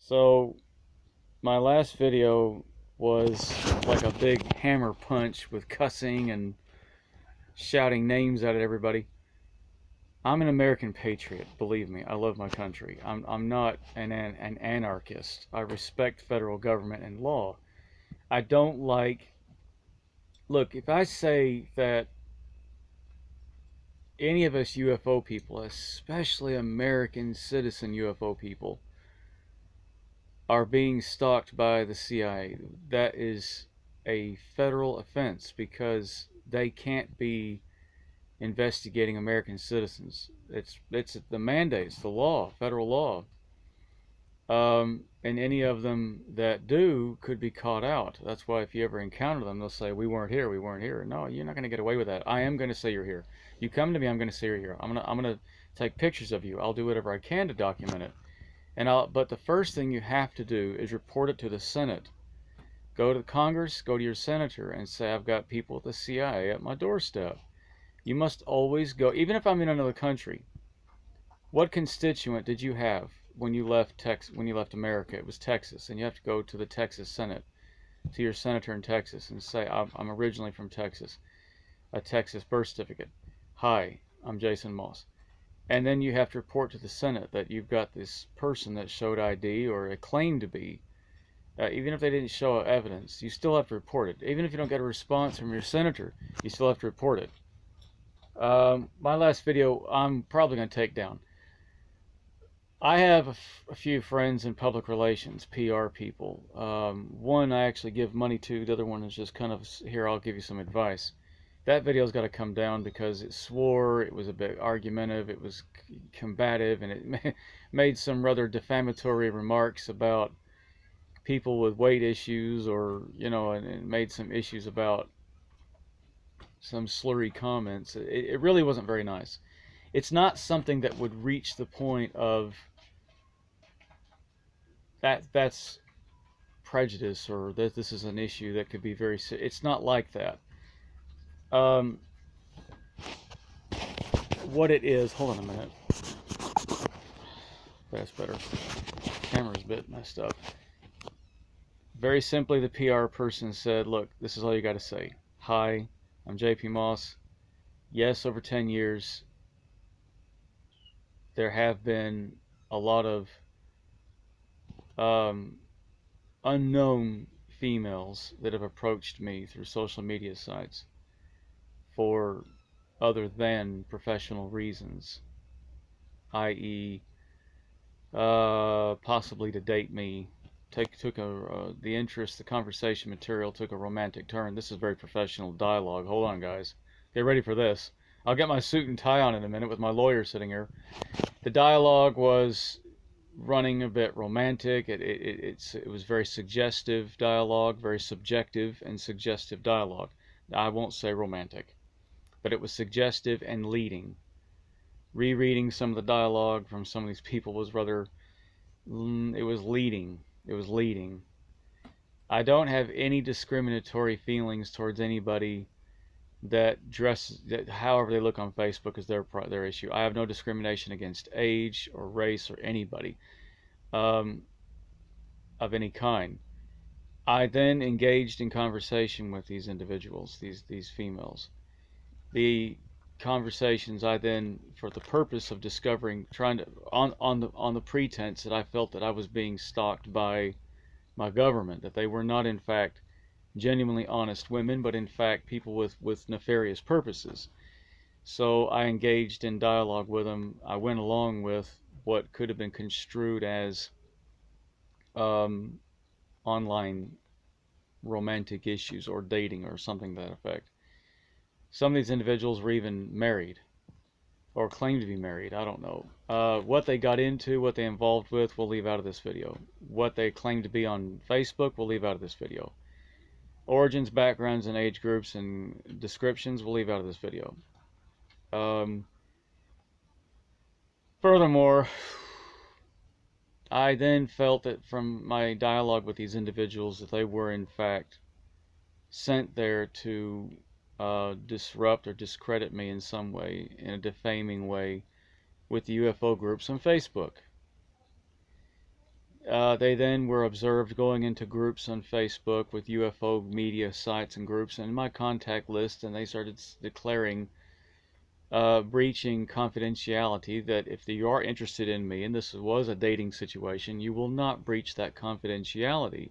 So my last video was like a big hammer punch with cussing and shouting names out at everybody. I'm an American patriot, believe me. I love my country. I'm not an anarchist. I respect federal government and law. I don't like. Look, if I say that any of us UFO people, especially American citizen UFO people, are being stalked by the CIA, that is a federal offense because they can't be investigating American citizens. It's the mandate, it's the law, federal law. And any of them that do could be caught out. That's why if you ever encounter them, they'll say, "We weren't here. We weren't here." No, you're not going to get away with that. I am going to say you're here. You come to me, I'm going to say you're here. I'm gonna take pictures of you. I'll do whatever I can to document it. But the first thing you have to do is report it to the Senate. Go to Congress, go to your senator, and say, "I've got people at the CIA at my doorstep." You must always go, even if I'm in another country. What constituent did you have when you left when you left America? It was Texas, and you have to go to the Texas Senate, to your senator in Texas, and say, "I'm originally from Texas, a Texas birth certificate. Hi, I'm Jason Moss." And then you have to report to the Senate that you've got this person that showed ID or a claim to be. Even if they didn't show evidence, you still have to report it. Even if you don't get a response from your senator, you still have to report it. My last video, I'm probably going to take down. I have a few friends in public relations, PR people. One I actually give money to, the other one is just kind of, here, I'll give you some advice. That video's got to come down because it swore, it was a bit argumentative, it was combative, and it made some rather defamatory remarks about people with weight issues, or and it made some issues about some slurry comments. It really wasn't very nice. It's not something that would reach the point of that's prejudice, or that this is an issue that could be very. It's not like that. Um, what it is. Hold on a minute. That's better. Camera's a bit messed up. Very simply, the PR person said, "Look, this is all you got to say. Hi, I'm JP Moss. Yes, over 10 years, there have been a lot of um, unknown females that have approached me through social media sites for other than professional reasons, i.e., possibly to date me. The interest, the conversation material took a romantic turn. This is very professional dialogue. Hold on, guys. Get ready for this. I'll get my suit and tie on in a minute with my lawyer sitting here. The dialogue was running a bit romantic. It was very suggestive dialogue, very subjective and suggestive dialogue. I won't say romantic, but it was suggestive and leading. Rereading some of the dialogue from some of these people was rather, it was leading. It was leading. I don't have any discriminatory feelings towards anybody that however they look on Facebook is their issue. I have no discrimination against age or race or anybody um, of any kind. I then engaged in conversation with these individuals, these females. The conversations I then, for the purpose of discovering, trying to on the pretense that I felt that I was being stalked by my government, that they were not in fact genuinely honest women, but in fact people with nefarious purposes. So I engaged in dialogue with them. I went along with what could have been construed as um, online romantic issues or dating or something to that effect. Some of these individuals were even married or claimed to be married. I don't know. What they got into, what they involved with, we'll leave out of this video. What they claimed to be on Facebook, we'll leave out of this video. Origins, backgrounds, and age groups and descriptions, we'll leave out of this video. Um, Furthermore, I then felt that from my dialogue with these individuals that they were in fact sent there to disrupt or discredit me in some way, in a defaming way, with the UFO groups on Facebook. They then were observed going into groups on Facebook with UFO media sites and groups and my contact list, and they started declaring breaching confidentiality, that if you are interested in me, and this was a dating situation, you will not breach that confidentiality.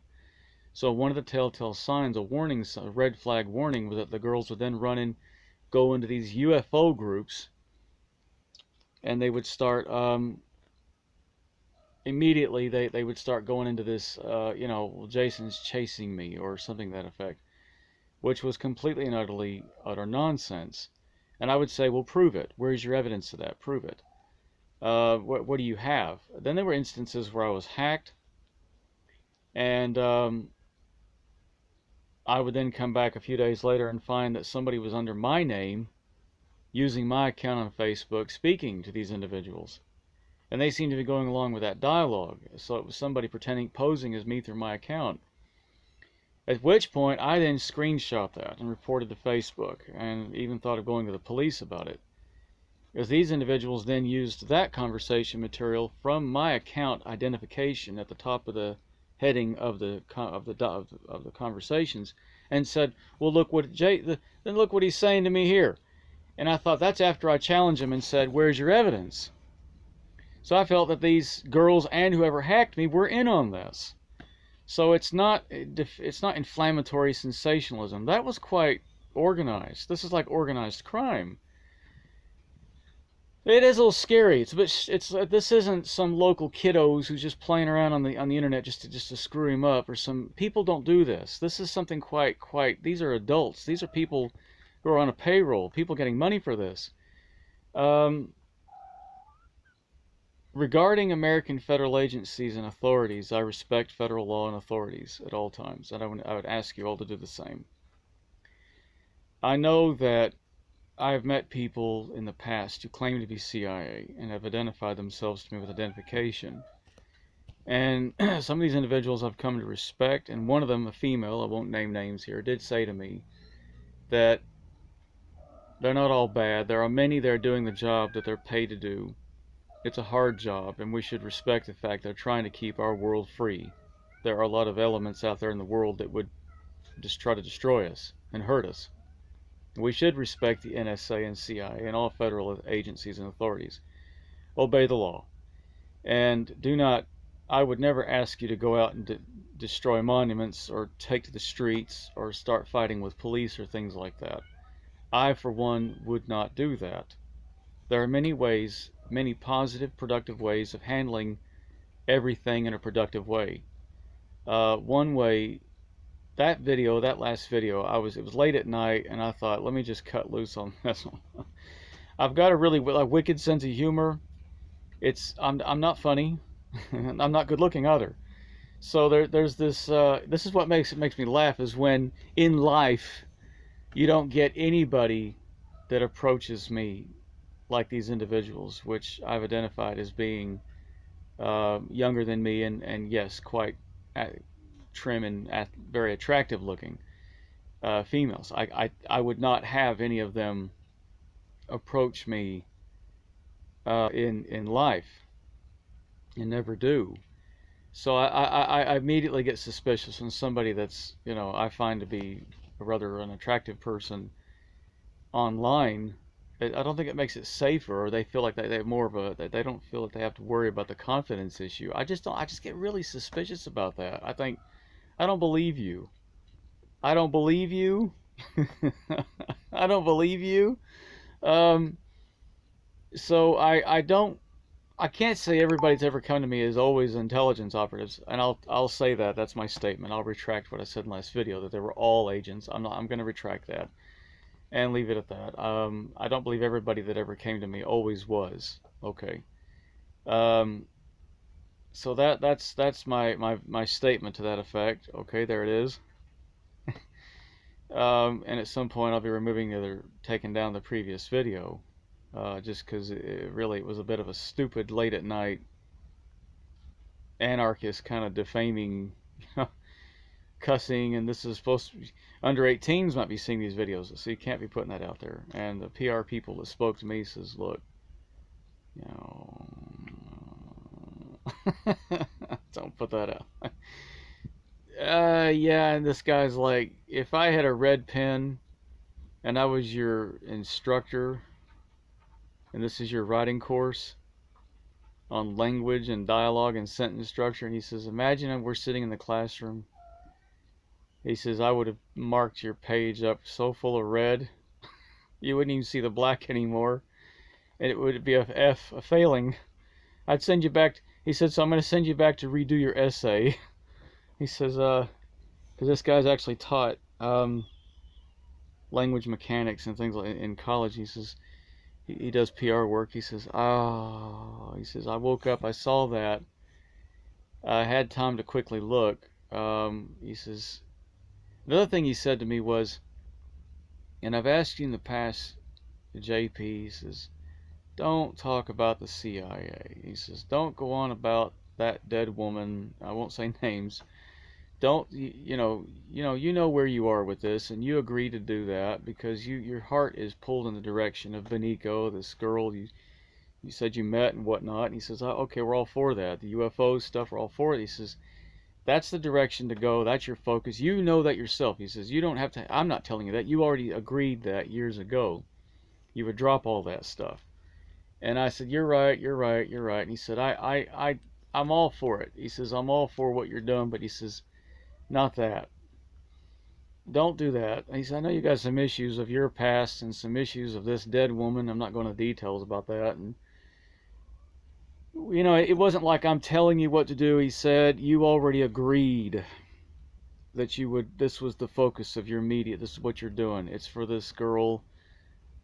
So one of the telltale signs, a red flag warning, was that the girls would then go into these UFO groups, and they would start immediately. They would start going into this, well, Jason's chasing me or something to that effect, which was completely and utter nonsense. And I would say, well, prove it. Where's your evidence of that? Prove it. What do you have? Then there were instances where I was hacked, and I would then come back a few days later and find that somebody was under my name using my account on Facebook speaking to these individuals. And they seemed to be going along with that dialogue. So it was somebody posing as me through my account. At which point I then screenshot that and reported to Facebook and even thought of going to the police about it. Because these individuals then used that conversation material from my account identification at the top of the heading of the conversations and said, "Well, then look what he's saying to me here." And I thought, that's after I challenged him and said, "Where's your evidence?" So I felt that these girls and whoever hacked me were in on this. So it's not inflammatory sensationalism. That was quite organized. This is like organized crime. It is a little scary. This isn't some local kiddos who's just playing around on the internet just to screw him up, or some people don't do this. This is something quite. These are adults. These are people who are on a payroll. People getting money for this. Um, Regarding American federal agencies and authorities, I respect federal law and authorities at all times, and I would ask you all to do the same. I know that I have met people in the past who claim to be CIA and have identified themselves to me with identification. And some of these individuals I've come to respect, and one of them, a female, I won't name names here, did say to me that they're not all bad. There are many that are doing the job that they're paid to do. It's a hard job, and we should respect the fact they're trying to keep our world free. There are a lot of elements out there in the world that would just try to destroy us and hurt us. We should respect the NSA and CIA and all federal agencies and authorities. Obey the law. And I would never ask you to go out and destroy monuments or take to the streets or start fighting with police or things like that. I, for one, would not do that. There are many ways, many positive, productive ways of handling everything in a productive way. One way, that last video, it was late at night, and I thought, let me just cut loose on this one. I've got a really wicked sense of humor. I'm not funny. I'm not good looking either. So there's this. This is what makes me laugh, is when in life you don't get anybody that approaches me like these individuals, which I've identified as being younger than me, and yes, quite trim and very attractive looking females. I would not have any of them approach me in life, and never do. So I immediately get suspicious when somebody that's, I find to be a rather unattractive person online. I don't think it makes it safer, or they feel like they have more of they don't feel that they have to worry about the confidence issue. I just get really suspicious about that. I think, I don't believe you. I don't believe you. I don't believe you. Um, so I can't say everybody that's ever come to me is always intelligence operatives, and I'll say that that's my statement. I'll retract what I said in the last video, that they were all agents. I'm going to retract that and leave it at that. I don't believe everybody that ever came to me always was. Okay. Um, so that's my statement to that effect. Okay, there it is. And at some point I'll be taking down the previous video, just because it was a bit of a stupid late at night anarchist kind of defaming, cussing, and this is supposed to be, under 18s might be seeing these videos, so you can't be putting that out there. And the PR people that spoke to me says, look, you know, Don't put that out. Yeah, and this guy's like, if I had a red pen and I was your instructor, and this is your writing course on language and dialogue and sentence structure, and he says, imagine we're sitting in the classroom. He says, I would have marked your page up so full of red, you wouldn't even see the black anymore, and it would be a F, a failing. I'd send you back. He said, so I'm going to send you back to redo your essay. He says, because this guy's actually taught language mechanics and things like in college. He says he does PR work. He says, oh, he says I woke up, I saw that, I had time to quickly look. He says another thing he said to me was, and I've asked you in the past, JP. He says, don't talk about the CIA. He says, don't go on about that dead woman. I won't say names. Don't you know where you are with this, and you agree to do that because your heart is pulled in the direction of Benico, this girl you said you met and whatnot. And he says, oh, okay, we're all for that. The UFO stuff, we're all for it. He says, that's the direction to go. That's your focus. You know that yourself. He says, you don't have to. I'm not telling you that. You already agreed that years ago. You would drop all that stuff. And I said, you're right, you're right, you're right. And he said, I'm all for it. He says, I'm all for what you're doing, but he says, not that. Don't do that. He said, I know you got some issues of your past and some issues of this dead woman. I'm not going into details about that. And, it wasn't like I'm telling you what to do. He said, you already agreed that this was the focus of your media. This is what you're doing. It's for this girl,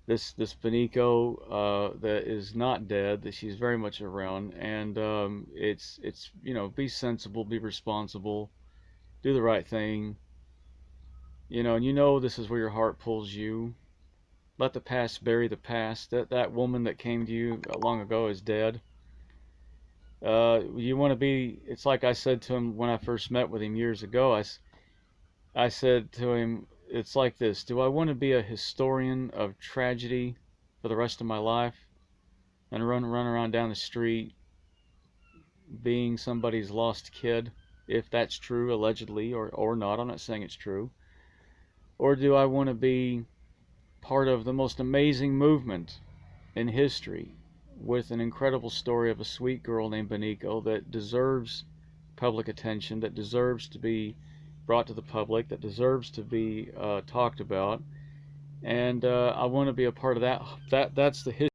this Benico, that is not dead, that she's very much around. And it's be sensible, be responsible, do the right thing. And this is where your heart pulls you. Let the past bury the past. That woman that came to you long ago is dead. You want to be. It's like I said to him when I first met with him years ago. I said to him, it's like this. Do I want to be a historian of tragedy for the rest of my life and run around down the street being somebody's lost kid, if that's true, allegedly, or not? I'm not saying it's true. Or do I want to be part of the most amazing movement in history with an incredible story of a sweet girl named Benico that deserves public attention, that deserves to be brought to the public, that deserves to be talked about, and I want to be a part of that. That's the history.